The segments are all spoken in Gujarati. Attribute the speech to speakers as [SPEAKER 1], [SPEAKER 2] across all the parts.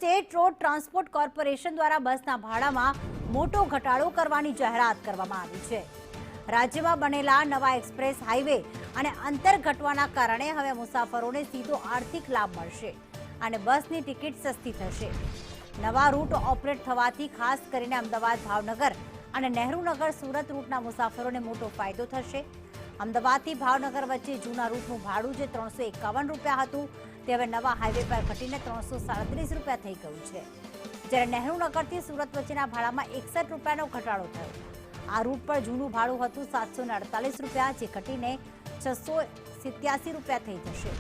[SPEAKER 1] સ્ટેટ રોડ ટ્રાન્સપોર્ટ કોર્પોરેશન દ્વારા બસના ભાડામાં મોટો ઘટાડો કરવાની જાહેરાત કરવામાં આવી છે। રાજ્યમાં બનેલા નવા એક્સપ્રેસ હાઈવે અને અંતર ઘટવાના કારણે હવે મુસાફરોને સીધો આર્થિક લાભ મળશે અને બસની ટિકિટ સસ્તી થશે। નવા રૂટ ઓપરેટ થવાથી ખાસ કરીને અમદાવાદ ભાવનગર અને નહેરુનગર સુરત રૂટના મુસાફરોને મોટો ફાયદો થશે। અમદાવાદથી ભાવનગર વચ્ચે જૂના રૂટનું ભાડું જે 351 રૂપિયા હતું તે હવે નવા હાઈવે પર ઘટીને 337 રૂપિયા થઈ ગયું છે, જ્યારે નહેરુનગરથી સુરત વચ્ચેના ભાડામાં 61 રૂપિયાનો ઘટાડો થયો। આ રૂટ પર જૂનું ભાડું હતું 748 રૂપિયા, જે ઘટીને 687 રૂપિયા થઈ જશે।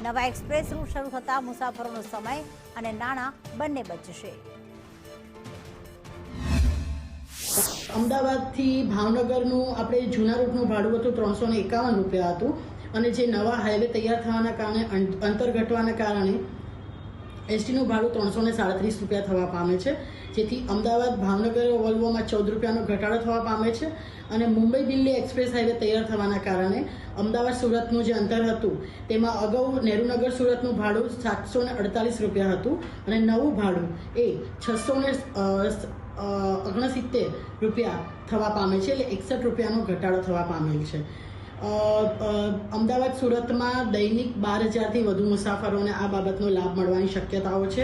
[SPEAKER 1] નવા એક્સપ્રેસ રૂટ શરૂ થતા મુસાફરોનો સમય અને નાણાં બંને બચશે।
[SPEAKER 2] અમદાવાદથી ભાવનગરનું આપણે જૂના રૂટનું ભાડું હતું 351 રૂપિયા હતું, અને જે નવા હાઈવે તૈયાર થવાના કારણે અંતર ઘટવાના કારણે એસટીનું ભાડું 337 રૂપિયા થવા પામે છે, જેથી અમદાવાદ ભાવનગર વોલ્વોમાં 14 રૂપિયાનો ઘટાડો થવા પામે છે। અને મુંબઈ દિલ્હી એક્સપ્રેસ હાઈવે તૈયાર થવાના કારણે અમદાવાદ સુરતનું જે અંતર હતું તેમાં અગાઉ નહેરુનગર સુરતનું ભાડું 748 રૂપિયા હતું અને નવું ભાડું એ 669 રૂપિયા થવા પામે છે, એટલે 61 રૂપિયાનો ઘટાડો થવા પામેલ છે। અમદાવાદ સુરતમાં દૈનિક 12,000થી વધુ મુસાફરોને આ બાબતનો લાભ મળવાની શક્યતાઓ છે।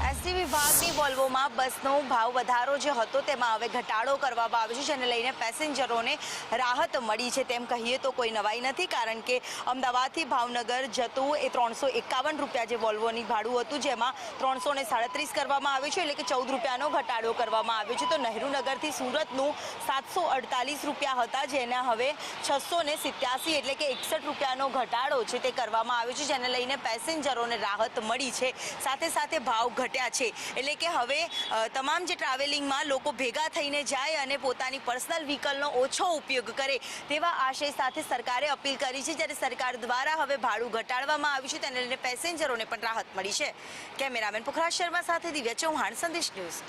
[SPEAKER 3] એસટી વિભાગની વોલ્વોમાં બસનો ભાવ વધારો જે હતો તેમાં હવે ઘટાડો કરવામાં આવ્યો છે, જેને લઈને પેસેન્જરોને રાહત મળી છે તેમ કહીએ તો કોઈ નવાઈ નથી, કારણ કે અમદાવાદથી ભાવનગર જતું એ 351 રૂપિયા જે વોલ્વોની ભાડું હતું, જેમાં 337 કરવામાં આવ્યું છે, એટલે કે 14 રૂપિયાનો ઘટાડો કરવામાં આવ્યો છે। તો નહેરુનગરથી સુરતનું 748 રૂપિયા હતા, જેના હવે 687 એટલે કે 61 રૂપિયાનો ઘટાડો છે તે કરવામાં આવ્યો છે, જેને લઈને પેસેન્જરોને રાહત મળી છે, સાથે સાથે ભાવ ઘટ્યા છે। એટલે કે હવે તમામ જે ટ્રાવેલિંગમાં લોકો ભેગા થઈને જાય અને પોતાની પર્સનલ વ્હીકલનો ઓછો ઉપયોગ કરે તેવા આશય સાથે સરકારે અપીલ કરી છે, જ્યારે સરકાર દ્વારા હવે ભાડું ઘટાડવામાં આવ્યું છે તેને લઈને પેસેન્જરોને પણ રાહત મળી છે। કેમેરામેન પુખરાજ શર્મા સાથે દિવ્યા ચૌહાણ, સંદેશ ન્યૂઝ।